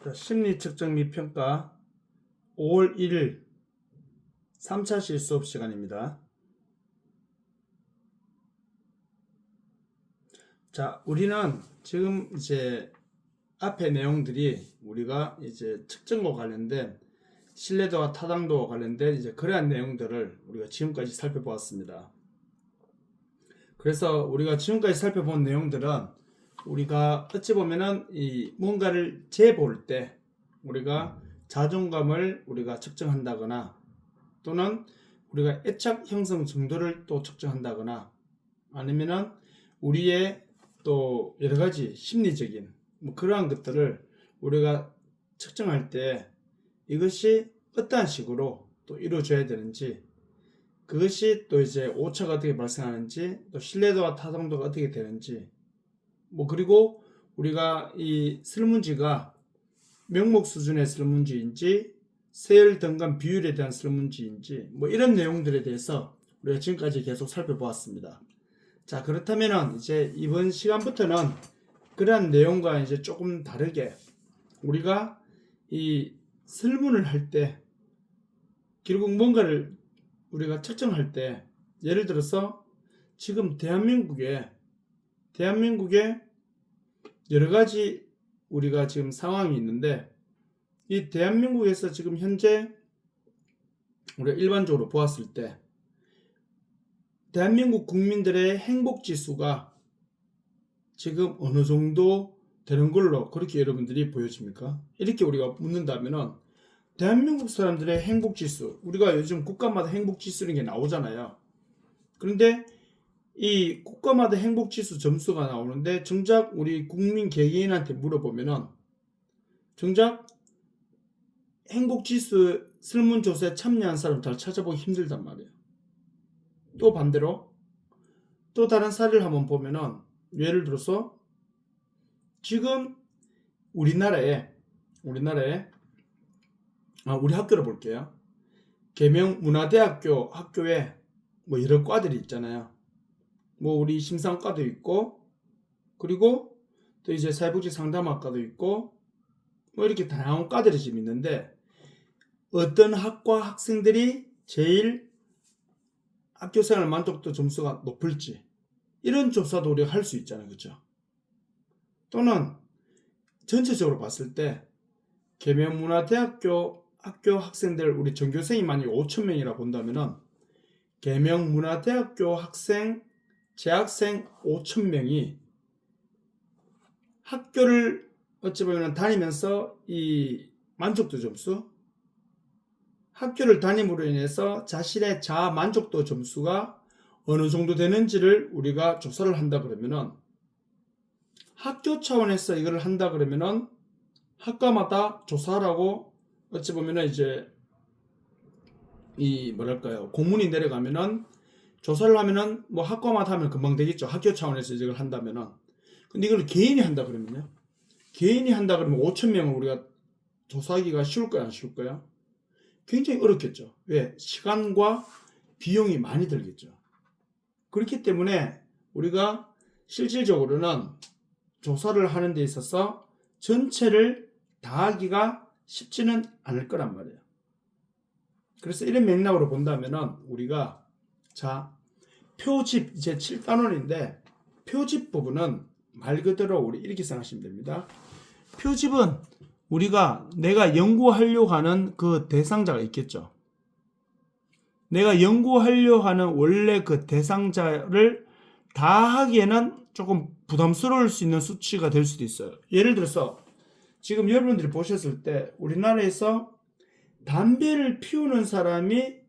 자, 심리 측정 및 평가 5월 1일 3차 실수업 시간입니다. 자, 우리는 지금 이제 앞에 내용들이 우리가 이제 측정과 관련된 신뢰도와 타당도와 관련된 이제 그러한 내용들을 우리가 지금까지 살펴보았습니다. 그래서 우리가 지금까지 살펴본 내용들은 우리가 어찌 보면은 이 뭔가를 재볼 때 우리가 자존감을 우리가 측정한다거나 또는 우리가 애착 형성 정도를 또 측정한다거나 아니면은 우리의 또 여러 가지 심리적인 뭐 그러한 것들을 우리가 측정할 때 이것이 어떠한 식으로 또 이루어져야 되는지, 그것이 또 이제 오차가 어떻게 발생하는지, 또 신뢰도와 타당도가 어떻게 되는지, 뭐 그리고 우리가 이 설문지가 명목 수준의 설문지인지 세열 등간 비율에 대한 설문지인지 뭐 이런 내용들에 대해서 우리가 지금까지 계속 살펴보았습니다. 자, 그렇다면은 이제 이번 시간부터는 그러한 내용과 이제 조금 다르게 우리가 이 설문을 할 때 결국 뭔가를 우리가 측정할 때 예를 들어서 지금 대한민국에 여러 가지 우리가 지금 상황이 있는데 이 대한민국에서 지금 현재 우리가 일반적으로 보았을 때 대한민국 국민들의 행복 지수가 지금 어느 정도 되는 걸로 그렇게 여러분들이 보여집니까? 이렇게 우리가 묻는다면은 대한민국 사람들의 행복 지수, 우리가 요즘 국가마다 행복 지수라는 게 나오잖아요. 그런데 이 국가마다 행복 지수 점수가 나오는데 정작 우리 국민 개개인한테 물어보면은 정작 행복 지수 설문조사에 참여한 사람 잘 찾아보기 힘들단 말이에요. 또 반대로 또 다른 사례를 한번 보면은 예를 들어서 지금 우리나라에 우리 학교를 볼게요. 계명문화대학교 학교에 뭐 여러 과들이 있잖아요. 뭐 우리 심상과도 있고 그리고 또 이제 사회복지 상담학과도 있고 뭐 이렇게 다양한 과들이 지금 있는데 어떤 학과 학생들이 제일 학교생활 만족도 점수가 높을지 이런 조사도 우리가 할 수 있잖아요. 그렇죠? 또는 전체적으로 봤을 때 계명문화대학교 학교 학생들 우리 전교생이 만약 5,000명이라 본다면은 계명문화대학교 학생 재학생 5,000명이 학교를 어찌 보면 다니면서 이 만족도 점수, 학교를 다님으로 인해서 자신의 자아 만족도 점수가 어느 정도 되는지를 우리가 조사를 한다 그러면은 학교 차원에서 이걸 한다 그러면은 학과마다 조사라고 어찌 보면은 이제 이 뭐랄까요 공문이 내려가면은 조사를 하면은 뭐 학과마다 하면 금방 되겠죠. 학교 차원에서 이걸 한다면은. 근데 이걸 개인이 한다 그러면요. 개인이 한다 그러면 5,000명을 우리가 조사하기가 쉬울까요? 안 쉬울까요? 굉장히 어렵겠죠. 왜? 시간과 비용이 많이 들겠죠. 그렇기 때문에 우리가 실질적으로는 조사를 하는 데 있어서 전체를 다 하기가 쉽지는 않을 거란 말이에요. 그래서 이런 맥락으로 본다면은 우리가 자, 표집 이제 7단원인데 표집 부분은 말 그대로 우리 이렇게 생각하시면 됩니다. 표집은 우리가 내가 연구하려고 하는 그 대상자가 있겠죠. 내가 연구하려고 하는 원래 그 대상자를 다 하기에는 조금 부담스러울 수 있는 수치가 될 수도 있어요. 예를 들어서 지금 여러분들이 보셨을 때 우리나라에서 담배를 피우는 사람이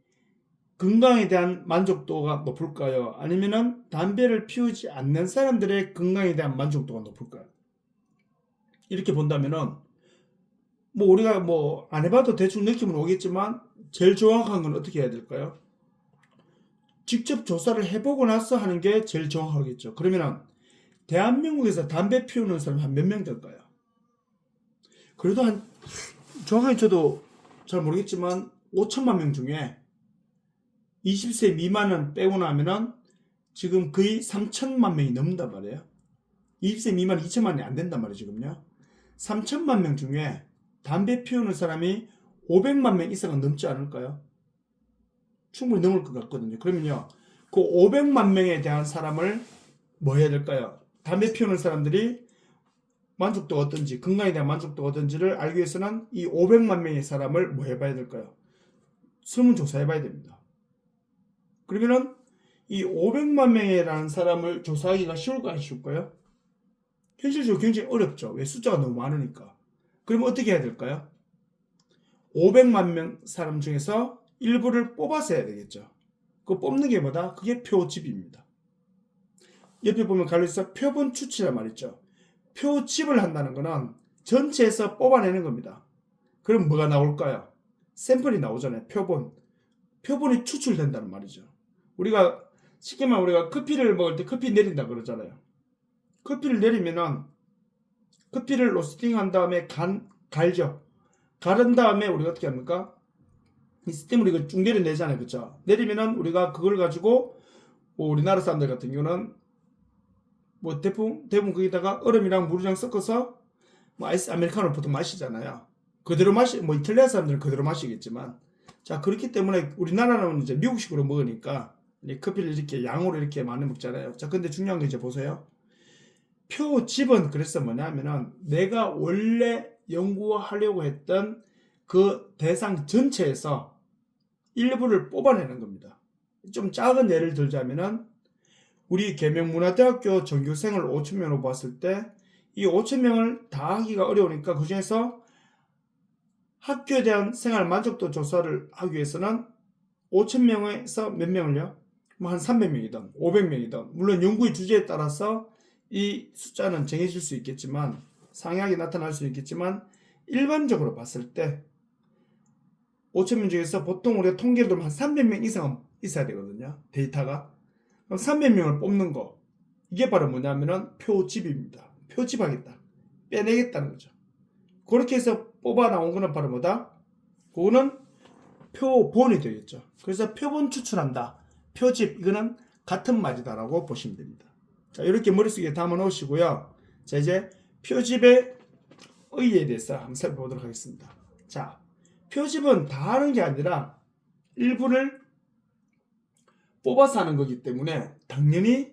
건강에 대한 만족도가 높을까요? 아니면은 담배를 피우지 않는 사람들의 건강에 대한 만족도가 높을까요? 이렇게 본다면은 뭐 우리가 뭐 안 해봐도 대충 느낌은 오겠지만 제일 정확한 건 어떻게 해야 될까요? 직접 조사를 해보고 나서 하는 게 제일 정확하겠죠. 그러면은 대한민국에서 담배 피우는 사람이 한 몇 명 될까요? 그래도 한 정확하게 저도 잘 모르겠지만 5천만 명 중에 20세 미만은 빼고 나면은 지금 거의 3천만 명이 넘는단 말이에요. 20세 미만 2천만이 안 된단 말이에요, 지금요. 3천만 명 중에 담배 피우는 사람이 500만 명 이상은 넘지 않을까요? 충분히 넘을 것 같거든요. 그러면요, 그 500만 명에 대한 사람을 뭐 해야 될까요? 담배 피우는 사람들이 만족도가 어떤지, 건강에 대한 만족도가 어떤지를 알기 위해서는 이 500만 명의 사람을 뭐 해봐야 될까요? 설문조사해봐야 됩니다. 그러면은 이 500만 명이라는 사람을 조사하기가 쉬울까요? 쉬울까요? 현실적으로 굉장히 어렵죠. 왜? 숫자가 너무 많으니까. 그러면 어떻게 해야 될까요? 500만 명 사람 중에서 일부를 뽑아서 해야 되겠죠. 그 뽑는 게 뭐다? 그게 표집입니다. 옆에 보면 갈려서 표본 추치란 말 있죠. 표집을 한다는 거는 전체에서 뽑아내는 겁니다. 그럼 뭐가 나올까요? 샘플이 나오잖아요. 표본이 추출된다는 말이죠. 우리가 쉽게 말하면 우리가 커피를 먹을 때 커피 내린다 그러잖아요. 커피를 내리면은 커피를 로스팅 한 다음에 갈죠. 가른 다음에 우리가 어떻게 합니까? 이 스팀으로 이거 쭉 내려내잖아요. 그쵸? 내리면은 우리가 그걸 가지고 뭐 우리나라 사람들 같은 경우는 뭐 대부분 거기다가 얼음이랑 물이랑 섞어서 뭐 아이스 아메리카노를 보통 마시잖아요. 그대로 뭐 이탈리아 사람들은 그대로 마시겠지만, 자, 그렇기 때문에 우리나라는 이제 미국식으로 먹으니까 커피를 이렇게 양으로 이렇게 많이 먹잖아요. 자, 근데 중요한 게 이제 보세요. 표집은 그래서 뭐냐면은 내가 원래 연구하려고 했던 그 대상 전체에서 일부를 뽑아내는 겁니다. 좀 작은 예를 들자면은 우리 계명문화대학교 전교생을 5,000명으로 봤을 때 이 5,000명을 다 하기가 어려우니까 그 중에서 학교에 대한 생활 만족도 조사를 하기 위해서는 5,000명에서 몇 명을요? 뭐 한 300명이든 500명이든 물론 연구의 주제에 따라서 이 숫자는 정해질 수 있겠지만 상이하게 나타날 수 있겠지만 일반적으로 봤을 때 5,000명 중에서 보통 우리가 통계를 들면 한 300명 이상은 있어야 되거든요. 데이터가. 그럼 300명을 뽑는 거, 이게 바로 뭐냐면은 표집입니다. 표집하겠다. 빼내겠다는 거죠. 그렇게 해서 뽑아 나온 거는 바로 뭐다? 그거는 표본이 되겠죠. 그래서 표본 추출한다. 표집, 이거는 같은 말이다라고 보시면 됩니다. 자, 이렇게 머릿속에 담아 놓으시고요. 자, 이제 표집의 의의에 대해서 한번 살펴보도록 하겠습니다. 자, 표집은 다 하는 게 아니라 일부를 뽑아서 하는 거기 때문에 당연히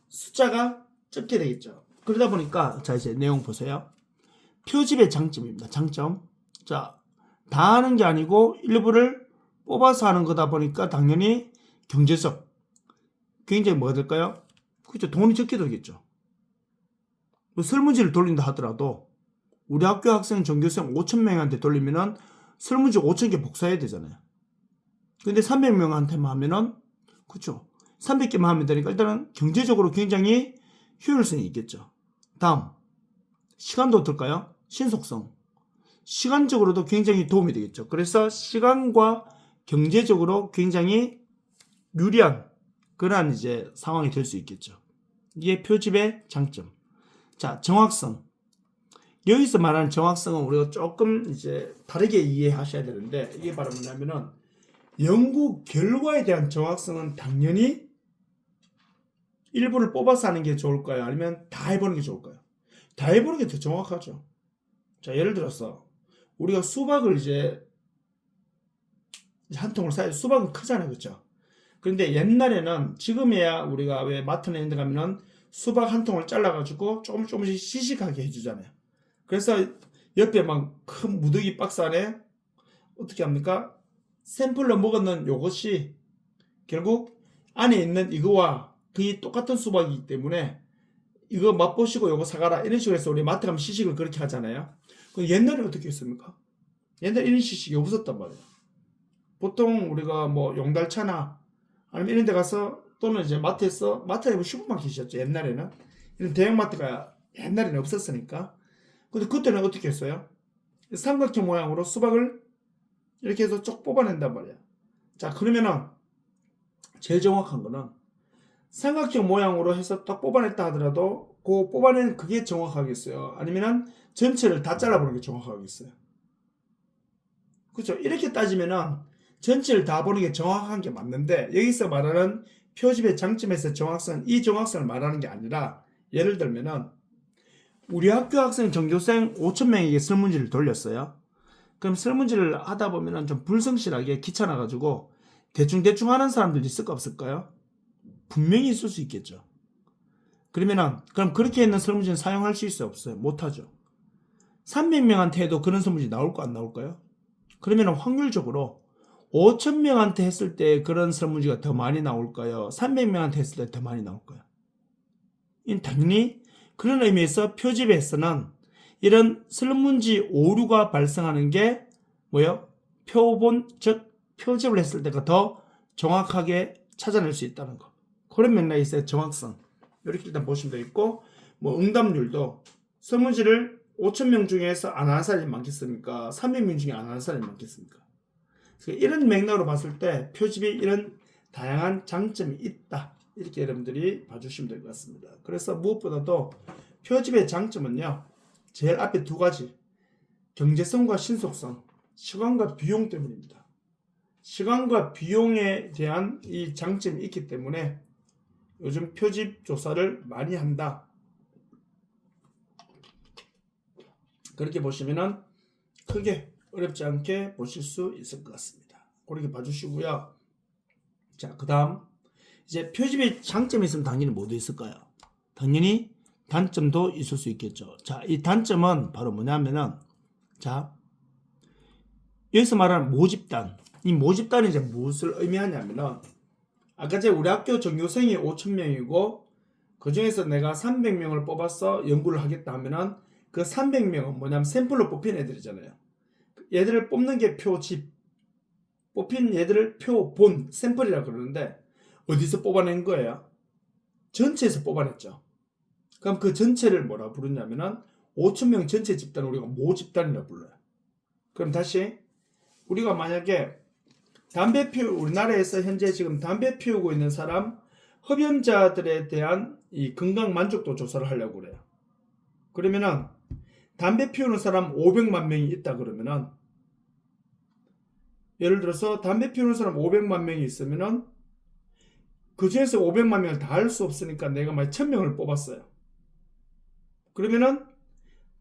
숫자가 적게 되겠죠. 그러다 보니까, 자, 이제 내용 보세요. 표집의 장점입니다. 장점. 자, 다 하는 게 아니고 일부를 뽑아서 하는 거다 보니까 당연히 경제적, 굉장히 뭐가 될까요? 그렇죠. 돈이 적게 들겠죠. 설문지를 돌린다 하더라도 우리 학교 학생 전교생 5,000명한테 돌리면은 설문지 5,000개 복사해야 되잖아요. 근데 300명한테만 하면은, 그렇죠. 300개만 하면 되니까 일단은 경제적으로 굉장히 효율성이 있겠죠. 다음, 시간도 어떨까요? 신속성. 시간적으로도 굉장히 도움이 되겠죠. 그래서 시간과 경제적으로 굉장히 유리한 그러한 이제 상황이 될 수 있겠죠. 이게 표집의 장점. 자, 정확성. 여기서 말하는 정확성은 우리가 조금 이제 다르게 이해하셔야 되는데, 이게 바로 뭐냐면은 연구 결과에 대한 정확성은 당연히 일부를 뽑아서 하는 게 좋을까요? 아니면 다 해보는 게 좋을까요? 다 해보는 게 더 정확하죠. 자, 예를 들어서 우리가 수박을 이제 한 통을 사야 수박은 크잖아요. 그렇죠? 그런데 옛날에는, 지금이야 우리가 왜 마트나 이런 데 가면은 수박 한 통을 잘라가지고 조금씩 시식하게 해주잖아요. 그래서 옆에 막 큰 무더기 박스 안에 어떻게 합니까? 샘플로 먹었는 요것이 결국 안에 있는 이거와 거의 똑같은 수박이기 때문에 이거 맛보시고 요거 사가라, 이런 식으로 해서 우리 마트 가면 시식을 그렇게 하잖아요. 옛날에 어떻게 했습니까? 옛날에 이런 시식이 없었단 말이에요. 보통 우리가 뭐 용달차나 아니면 이런 데 가서, 또는 이제 마트에 뭐 슈퍼마켓이었죠. 옛날에는 이런 대형마트가 옛날에는 없었으니까. 근데 그때는 어떻게 했어요? 삼각형 모양으로 수박을 이렇게 해서 쭉 뽑아낸단 말이야. 자, 그러면은 제일 정확한 거는 삼각형 모양으로 해서 딱 뽑아냈다 하더라도 그 뽑아낸 그게 정확하겠어요? 아니면은 전체를 다 잘라보는 게 정확하겠어요? 그렇죠? 이렇게 따지면은 전체를 다 보는 게 정확한 게 맞는데, 여기서 말하는 표집의 장점에서 정확성, 이 정확성을 말하는 게 아니라, 예를 들면은 우리 학교 학생 전교생 5,000명에게 설문지를 돌렸어요. 그럼 설문지를 하다 보면은 좀 불성실하게 귀찮아가지고 대충 하는 사람들이 있을까 없을까요? 분명히 있을 수 있겠죠. 그럼 그렇게 있는 설문지는 사용할 수 있어요? 없어요? 못하죠. 300명한테 해도 그런 설문지 나올까 안 나올까요? 그러면 확률적으로 5,000명한테 했을 때 그런 설문지가 더 많이 나올까요? 300명한테 했을 때 더 많이 나올까요? 당연히 그런 의미에서 표집에서는 이런 설문지 오류가 발생하는 게 뭐예요? 표본, 즉 표집을 했을 때가 더 정확하게 찾아낼 수 있다는 거. 그런 맥락이 있어요. 정확성. 이렇게 일단 보시면 되겠고, 뭐 응답률도 설문지를 5,000명 중에서 안 하는 사람이 많겠습니까? 300명 중에 안 하는 사람이 많겠습니까? 이런 맥락으로 봤을 때 표집이 이런 다양한 장점이 있다. 이렇게 여러분들이 봐주시면 될 것 같습니다. 그래서 무엇보다도 표집의 장점은요, 제일 앞에 두 가지, 경제성과 신속성, 시간과 비용 때문입니다. 시간과 비용에 대한 이 장점이 있기 때문에 요즘 표집 조사를 많이 한다. 그렇게 보시면은 크게 어렵지 않게 보실 수 있을 것 같습니다. 그렇게 봐주시고요. 자, 그 다음 이제 표집의 장점이 있으면 당연히 뭐도 있을까요? 당연히 단점도 있을 수 있겠죠. 자, 이 단점은 바로 뭐냐면은, 자, 여기서 말하는 모집단. 이 모집단이 이제 무엇을 의미하냐면은, 아까 전에 우리 학교 전교생이 5,000명이고 그 중에서 내가 300명을 뽑아서 연구를 하겠다 하면은 그 300명은 뭐냐면 샘플로 뽑힌 애들이잖아요. 얘들을 뽑는 게 표집, 뽑힌 얘들을 표본, 샘플이라고 그러는데 어디서 뽑아낸 거예요? 전체에서 뽑아냈죠. 그럼 그 전체를 뭐라 부르냐면은 5,000명 전체 집단을 우리가 모집단이라고 불러요. 그럼 다시 우리가 만약에 우리나라에서 현재 지금 담배 피우고 있는 사람 흡연자들에 대한 이 건강 만족도 조사를 하려고 그래요. 그러면은 담배 피우는 사람 500만 명이 있다 그러면은, 예를 들어서 담배 피우는 사람 500만 명이 있으면은 그 중에서 500만 명을 다 할 수 없으니까 내가 만약 1,000명을 뽑았어요. 그러면은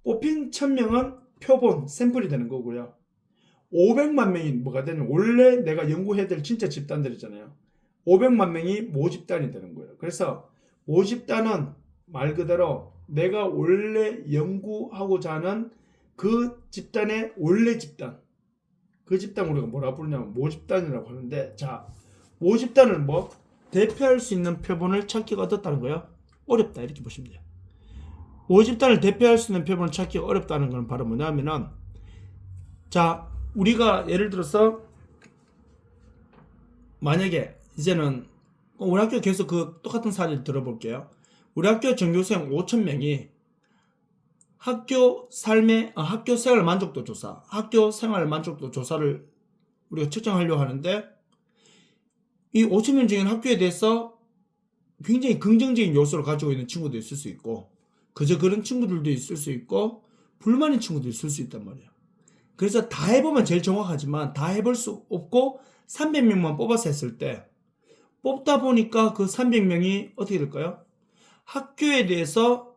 뽑힌 1,000명은 표본, 샘플이 되는 거고요. 500만 명이 뭐가 되는, 원래 내가 연구해야 될 진짜 집단들이잖아요. 500만 명이 모집단이 되는 거예요. 그래서 모집단은 말 그대로 내가 원래 연구하고자 하는 그 집단의 원래 집단, 그 집단 우리가 뭐라 부르냐면 모집단이라고 하는데, 자, 모집단을 뭐 대표할 수 있는 표본을 찾기가 어렵다는 거예요. 어렵다 이렇게 보시면 돼요. 모집단을 대표할 수 있는 표본을 찾기가 어렵다는 건 바로 뭐냐면은, 자, 우리가 예를 들어서 만약에 이제는 우리 학교 계속 그 똑같은 사례를 들어볼게요. 우리 학교 전교생 5,000명이 학교 생활 만족도 조사, 학교 생활 만족도 조사를 우리가 측정하려고 하는데, 이 5,000명 중에 학교에 대해서 굉장히 긍정적인 요소를 가지고 있는 친구도 있을 수 있고, 그저 그런 친구들도 있을 수 있고, 불만인 친구도 있을 수 있단 말이에요. 그래서 다 해보면 제일 정확하지만 다 해볼 수 없고 300명만 뽑아서 했을 때, 뽑다 보니까 그 300명이 어떻게 될까요? 학교에 대해서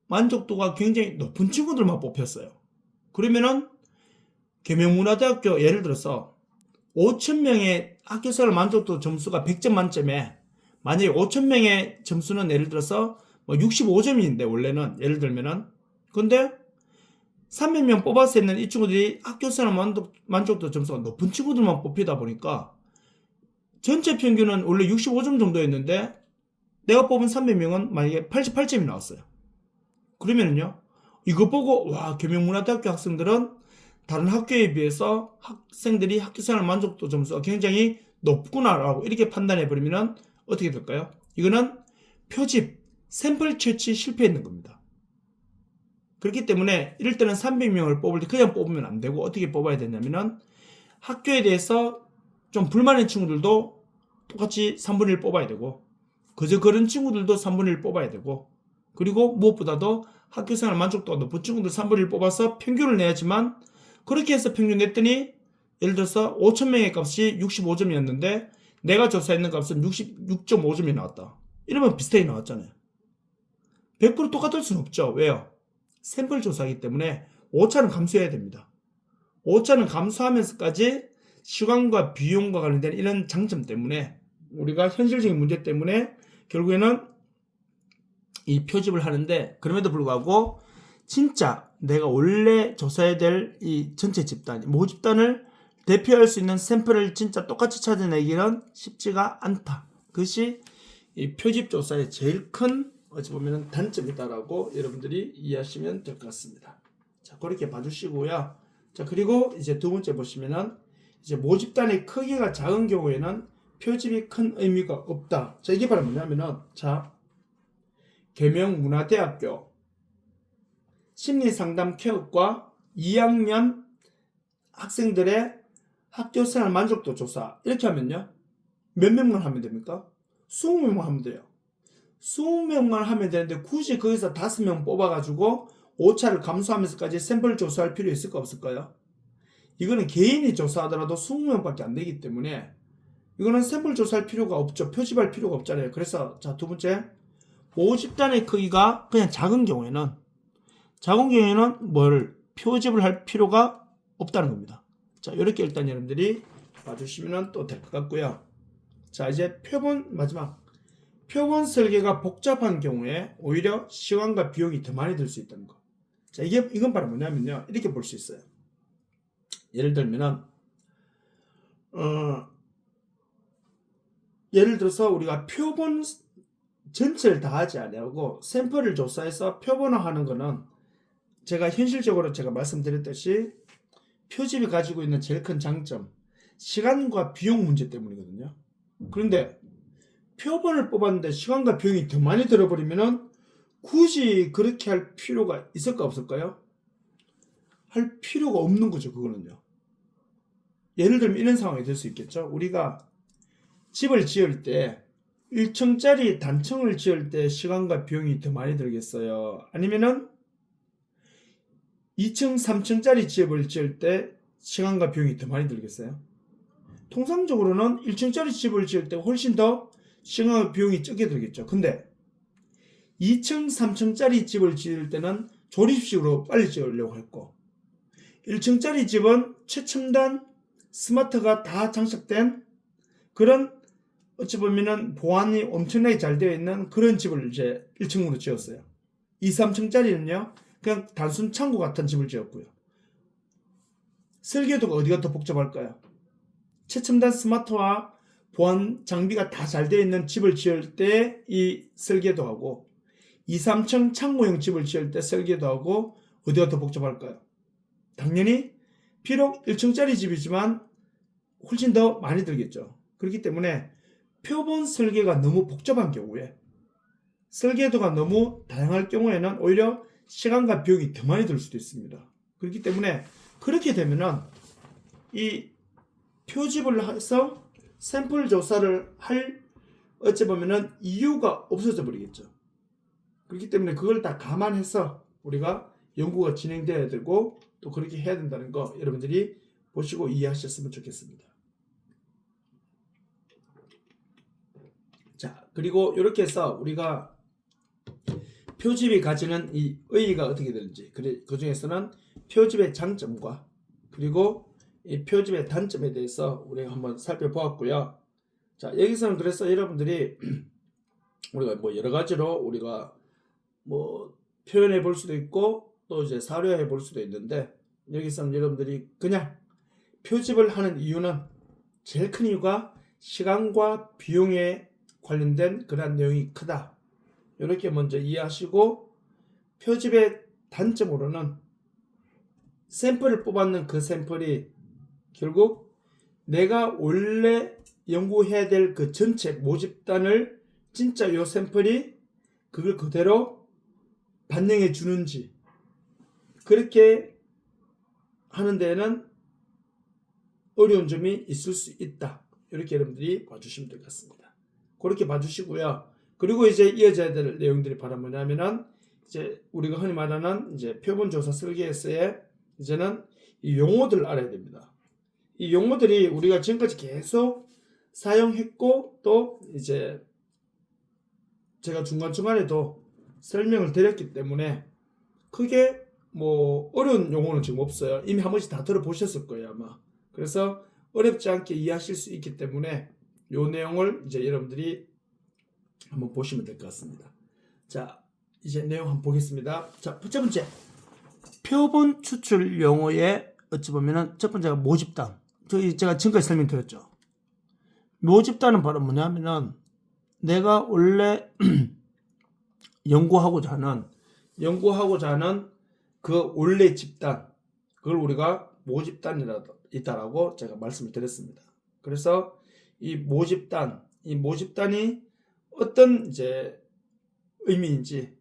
만족도가 굉장히 높은 친구들만 뽑혔어요. 그러면은 계명문화대학교 예를 들어서 5,000명의 학교생활 만족도 점수가 100점 만점에, 만약에 5,000명의 점수는 예를 들어서 뭐 65점인데 원래는 예를 들면은, 근데 300명 뽑아서 했는 이 친구들이 학교생활 만족도 점수가 높은 친구들만 뽑히다 보니까 전체 평균은 원래 65점 정도였는데 내가 뽑은 300명은 만약에 88점이 나왔어요. 그러면은요, 이거 보고 와, 계명문화대학교 학생들은 다른 학교에 비해서 학생들이 학교생활 만족도 점수가 굉장히 높구나라고 이렇게 판단해 버리면은 어떻게 될까요? 이거는 표집, 샘플 채취 실패했는 겁니다. 그렇기 때문에 이럴 때는 300명을 뽑을 때 그냥 뽑으면 안 되고 어떻게 뽑아야 되냐면은, 학교에 대해서 좀 불만인 친구들도 똑같이 3분의 1 뽑아야 되고, 그저 그런 친구들도 3분의 1 뽑아야 되고, 그리고 무엇보다도 학교생활 만족도가 높은 친구들 3분의 1 뽑아서 평균을 내야지만, 그렇게 해서 평균 냈더니 예를 들어서 5,000명의 값이 65점이었는데 내가 조사했는 값은 66.5점이 나왔다. 이러면 비슷하게 나왔잖아요. 100% 똑같을 수는 없죠. 왜요? 샘플 조사이기 때문에 오차는 감수해야 됩니다. 오차는 감수하면서까지 시간과 비용과 관련된 이런 장점 때문에 우리가 현실적인 문제 때문에 결국에는 이 표집을 하는데, 그럼에도 불구하고 진짜 내가 원래 조사해야 될 이 전체 집단, 모집단을 대표할 수 있는 샘플을 진짜 똑같이 찾아내기는 쉽지가 않다. 그것이 이 표집 조사의 제일 큰 어찌 보면 단점이다라고 여러분들이 이해하시면 될 것 같습니다. 자, 그렇게 봐주시고요. 자, 그리고 이제 두 번째 보시면은 이제 모집단의 크기가 작은 경우에는 표집이 큰 의미가 없다. 자, 이게 바로 뭐냐면은, 자, 계명문화대학교 심리상담 케어과 2학년 학생들의 학교생활 만족도 조사 이렇게 하면요, 몇 명만 하면 됩니까? 20명만 하면 돼요. 20명만 하면 되는데 굳이 거기서 5명 뽑아가지고 오차를 감수하면서까지 샘플 조사할 필요 있을까 없을까요? 이거는 개인이 조사하더라도 20명밖에 안 되기 때문에 이거는 샘플 조사할 필요가 없죠. 표집할 필요가 없잖아요. 그래서 자, 두 번째, 모집단의 크기가 그냥 작은 경우에는 뭘 표집을 할 필요가 없다는 겁니다. 자, 이렇게 일단 여러분들이 봐주시면 또 될 것 같고요. 자, 이제 표본, 마지막 표본 설계가 복잡한 경우에 오히려 시간과 비용이 더 많이 들 수 있다는 거. 자, 이건 바로 뭐냐면요, 이렇게 볼 수 있어요. 예를 들면은 예를 들어서 우리가 표본 전체를 다 하지 아니하고 샘플을 조사해서 표본화하는 거는 제가 현실적으로 제가 말씀드렸듯이 표집이 가지고 있는 제일 큰 장점, 시간과 비용 문제 때문이거든요. 그런데 표본을 뽑았는데 시간과 비용이 더 많이 들어버리면은 굳이 그렇게 할 필요가 있을까 없을까요? 할 필요가 없는 거죠, 그거는요. 예를 들면 이런 상황이 될 수 있겠죠. 우리가 집을 지을 때 1층짜리 단층을 지을 때 시간과 비용이 더 많이 들겠어요? 아니면은 2층, 3층짜리 집을 지을 때 시간과 비용이 더 많이 들겠어요? 통상적으로는 1층짜리 집을 지을 때 훨씬 더 시간과 비용이 적게 들겠죠. 근데 2층, 3층짜리 집을 지을 때는 조립식으로 빨리 지으려고 했고, 1층짜리 집은 최첨단 스마트가 다 장착된 그런, 어찌 보면은 보안이 엄청나게 잘 되어 있는 그런 집을 이제 1층으로 지었어요. 2, 3층짜리는요, 그냥 단순 창고 같은 집을 지었고요. 설계도가 어디가 더 복잡할까요? 최첨단 스마트와 보안 장비가 다 잘 되어 있는 집을 지을 때 이 설계도하고 2, 3층 창고형 집을 지을 때 설계도하고 어디가 더 복잡할까요? 당연히 비록 1층짜리 집이지만 훨씬 더 많이 들겠죠. 그렇기 때문에 표본 설계가 너무 복잡한 경우에, 설계도가 너무 다양할 경우에는 오히려 시간과 비용이 더 많이 들 수도 있습니다. 그렇기 때문에 그렇게 되면은 이 표집을 해서 샘플 조사를 할 어찌 보면은 이유가 없어져 버리겠죠. 그렇기 때문에 그걸 다 감안해서 우리가 연구가 진행돼야 되고 또 그렇게 해야 된다는 거 여러분들이 보시고 이해하셨으면 좋겠습니다. 자, 그리고 이렇게 해서 우리가 표집이 가지는 이 의의가 어떻게 되는지, 그 중에서는 표집의 장점과 그리고 이 표집의 단점에 대해서 우리가 한번 살펴보았고요. 자, 여기서는 그래서 여러분들이 우리가 뭐 여러 가지로 우리가 뭐 표현해 볼 수도 있고 또 이제 사료해 볼 수도 있는데, 여기서는 여러분들이 그냥 표집을 하는 이유는 제일 큰 이유가 시간과 비용에 관련된 그러한 내용이 크다. 이렇게 먼저 이해하시고, 표집의 단점으로는 샘플을 뽑았는 그 샘플이 결국 내가 원래 연구해야 될 그 전체 모집단을 진짜 요 샘플이 그걸 그대로 반영해 주는지, 그렇게 하는 데에는 어려운 점이 있을 수 있다. 이렇게 여러분들이 봐주시면 될 것 같습니다. 그렇게 봐주시고요. 그리고 이제 이어져야 될 내용들이 바로 뭐냐면은 이제 우리가 흔히 말하는 이제 표본조사 설계에서의 이제는 이 용어들을 알아야 됩니다. 이 용어들이 우리가 지금까지 계속 사용했고 또 이제 제가 중간중간에도 설명을 드렸기 때문에 크게 뭐 어려운 용어는 지금 없어요. 이미 한 번씩 다 들어보셨을 거예요 아마. 그래서 어렵지 않게 이해하실 수 있기 때문에 이 내용을 이제 여러분들이 한번 보시면 될 것 같습니다. 자, 이제 내용 한번 보겠습니다. 자, 첫 번째 표본 추출 용어의 어찌 보면은 첫 번째가 모집단. 제가 지금까지 설명드렸죠. 모집단은 바로 뭐냐면은 내가 원래 연구하고자 하는 그 원래 집단, 그걸 우리가 모집단이라고 제가 말씀을 드렸습니다. 그래서 이 모집단이 어떤 이제 의미인지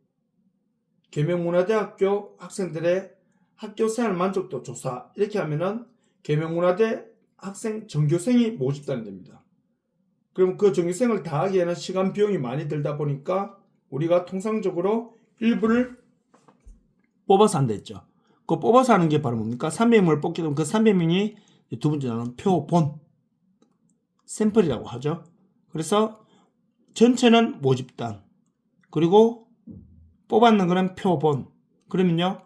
계명문화대학교 학생들의 학교생활 만족도 조사 이렇게 하면은 계명문화대 학생 전교생이 모집단이 됩니다. 그럼 그 전교생을 다 하기에는 시간 비용이 많이 들다 보니까 우리가 통상적으로 일부를 뽑아서 한다 했죠. 그 뽑아서 하는 게 바로 뭡니까? 300명을 뽑게 되면 그 300명이 두 번째는 표본 샘플이라고 하죠. 그래서 전체는 모집단 그리고 뽑았는 거는 표본. 그러면요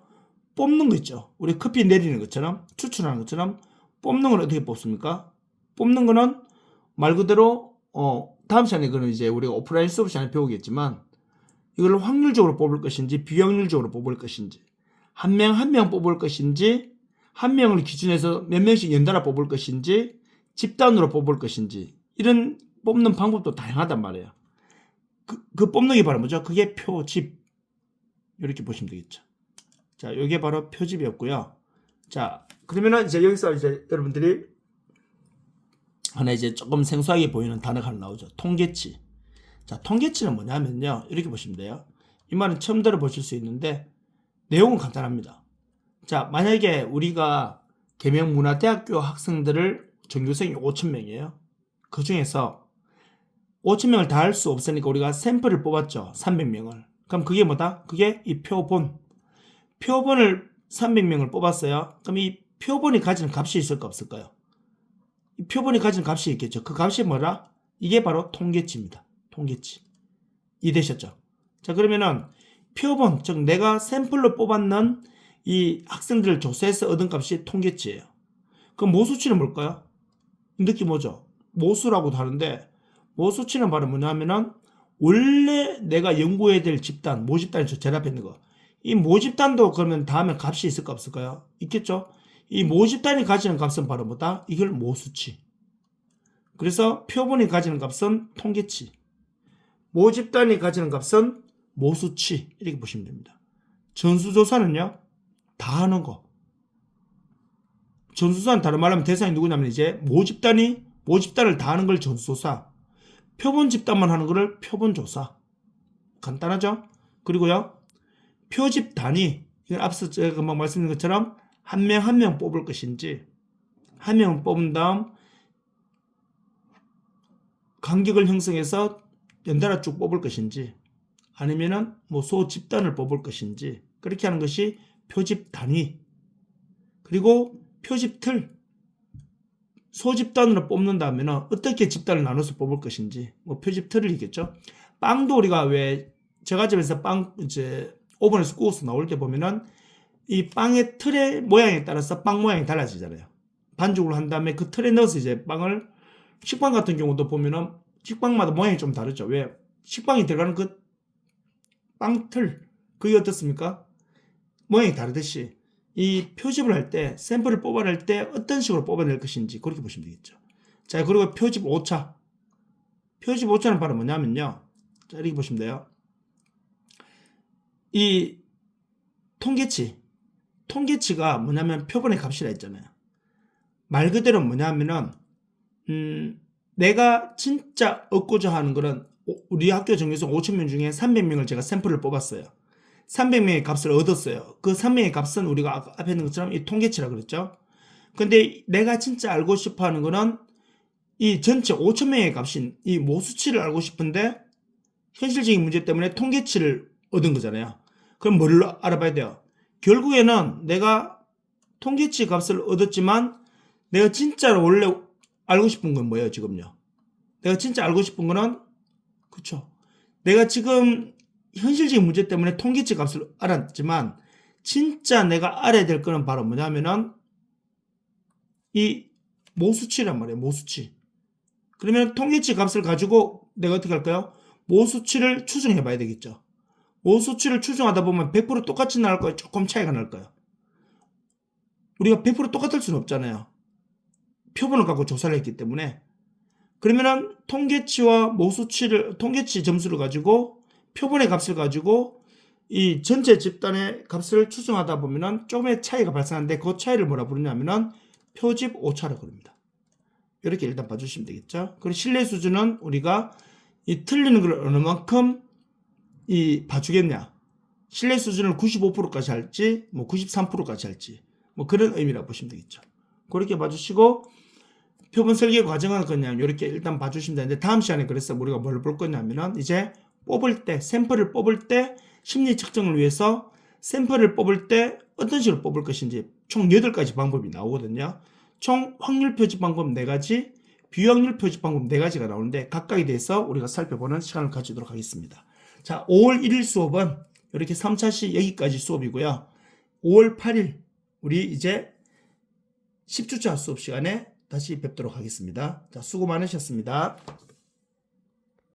뽑는 거 있죠. 우리 커피 내리는 것처럼 추출하는 것처럼 뽑는 건 어떻게 뽑습니까? 뽑는 거는 말 그대로 다음 시간에 그는 이제 우리가 오프라인 수업 시간에 배우겠지만 이걸 확률적으로 뽑을 것인지 비확률적으로 뽑을 것인지 한 명 한 명 뽑을 것인지 한 명을 기준해서 몇 명씩 연달아 뽑을 것인지 집단으로 뽑을 것인지 이런 뽑는 방법도 다양하단 말이에요. 그 뽑는 게 바로 뭐죠? 그게 표집. 이렇게 보시면 되겠죠. 자, 이게 바로 표집이었고요. 자, 그러면은 이제 여기서 이제 여러분들이 하나 이제 조금 생소하게 보이는 단어가 하나 나오죠. 통계치. 자, 통계치는 뭐냐면요. 이렇게 보시면 돼요. 이 말은 처음 들어보실 수 있는데 내용은 간단합니다. 자, 만약에 우리가 계명문화대학교 학생들을 전교생이 5,000명이에요. 그 중에서 5,000명을 다 할 수 없으니까 우리가 샘플을 뽑았죠. 300명을. 그럼 그게 뭐다? 그게 이 표본을 300명을 뽑았어요. 그럼 이 표본이 가지는 값이 있을까 없을까요? 이 표본이 가지는 값이 있겠죠. 그 값이 뭐라? 이게 바로 통계치입니다. 통계치. 이해되셨죠? 자, 그러면은 표본, 즉 내가 샘플로 뽑았는 이 학생들을 조사해서 얻은 값이 통계치예요. 그럼 모수치는 뭘까요? 느낌 오죠? 모수라고도 하는데 모수치는 바로 뭐냐면은 원래 내가 연구해야 될 집단, 모집단이 제 앞에 있는 거. 이 모집단도 그러면 다음에 값이 있을까 없을까요? 있겠죠? 이 모집단이 가지는 값은 바로 뭐다? 이걸 모수치. 그래서 표본이 가지는 값은 통계치. 모집단이 가지는 값은 모수치. 이렇게 보시면 됩니다. 전수조사는요, 다 하는 거. 전수조사는 다른 말로 하면 대상이 누구냐면 이제 모집단을 다 하는 걸 전수조사. 표본 집단만 하는 거를 표본조사. 간단하죠? 그리고요, 표집 단위. 이건 앞서 제가 금방 말씀드린 것처럼 한 명 한 명 뽑을 것인지, 한 명을 뽑은 다음 간격을 형성해서 연달아 쭉 뽑을 것인지, 아니면은 뭐 소집단을 뽑을 것인지, 그렇게 하는 것이 표집 단위. 그리고 표집 틀. 소집단으로 뽑는다면 어떻게 집단을 나눠서 뽑을 것인지 뭐 표집 틀을 있겠죠. 빵도 우리가 왜 제과점에서 빵 이제 오븐에서 구워서 나올 때 보면은 이 빵의 틀의 모양에 따라서 빵 모양이 달라지잖아요. 반죽을 한 다음에 그 틀에 넣어서 이제 빵을 식빵 같은 경우도 보면은 식빵마다 모양이 좀 다르죠. 왜? 식빵이 들어가는 그 빵틀 그게 어떻습니까? 모양이 다르듯이 이 표집을 할 때, 샘플을 뽑아낼 때 어떤 식으로 뽑아낼 것인지 그렇게 보시면 되겠죠. 자, 그리고 표집 오차. 표집 오차는 바로 뭐냐면요. 자, 이렇게 보시면 돼요. 이 통계치가 뭐냐면 표본의 값이라 했잖아요. 말 그대로 뭐냐면은 내가 진짜 얻고자 하는 거는 우리 학교 전교생 5,000명 중에 300명을 제가 샘플을 뽑았어요. 300명의 값을 얻었어요. 그 300명의 값은 우리가 앞에 있는 것처럼 이 통계치라 그랬죠. 근데 내가 진짜 알고 싶어 하는 거는 이 전체 5,000명의 값인 이 모수치를 알고 싶은데 현실적인 문제 때문에 통계치를 얻은 거잖아요. 그럼 뭘 알아봐야 돼요? 결국에는 내가 통계치 값을 얻었지만 내가 진짜로 원래 알고 싶은 건 뭐예요, 지금요? 내가 진짜 알고 싶은 거는 그쵸. 내가 지금 현실적인 문제 때문에 통계치 값을 알았지만 진짜 내가 알아야 될 거는 바로 뭐냐면은 이 모수치란 말이에요. 모수치. 그러면 통계치 값을 가지고 내가 어떻게 할까요? 모수치를 추정해 봐야 되겠죠. 모수치를 추정하다 보면 100% 똑같이 나올 거예요? 조금 차이가 날까요? 우리가 100% 똑같을 수는 없잖아요. 표본을 갖고 조사를 했기 때문에. 그러면은 통계치와 모수치를, 통계치 점수를 가지고 표본의 값을 가지고 이 전체 집단의 값을 추정하다 보면은 조금의 차이가 발생하는데 그 차이를 뭐라 부르냐면은 표집 오차라고 부릅니다. 이렇게 일단 봐주시면 되겠죠. 그리고 신뢰 수준은 우리가 이 틀리는 걸 어느 만큼 이 봐주겠냐. 신뢰 수준을 95%까지 할지, 뭐 93%까지 할지, 뭐 그런 의미라고 보시면 되겠죠. 그렇게 봐주시고, 표본 설계 과정은 그냥 이렇게 일단 봐주시면 되는데, 다음 시간에 그래서 우리가 뭘 볼 거냐면은, 이제 뽑을 때, 샘플을 뽑을 때, 심리 측정을 위해서 샘플을 뽑을 때 어떤 식으로 뽑을 것인지 총 8가지 방법이 나오거든요. 총 확률 표집 방법 4가지, 비확률 표집 방법 4가지가 나오는데 각각에 대해서 우리가 살펴보는 시간을 가지도록 하겠습니다. 자, 5월 1일 수업은 이렇게 3차시 여기까지 수업이고요. 5월 8일 우리 이제 10주차 수업 시간에 다시 뵙도록 하겠습니다. 자, 수고 많으셨습니다.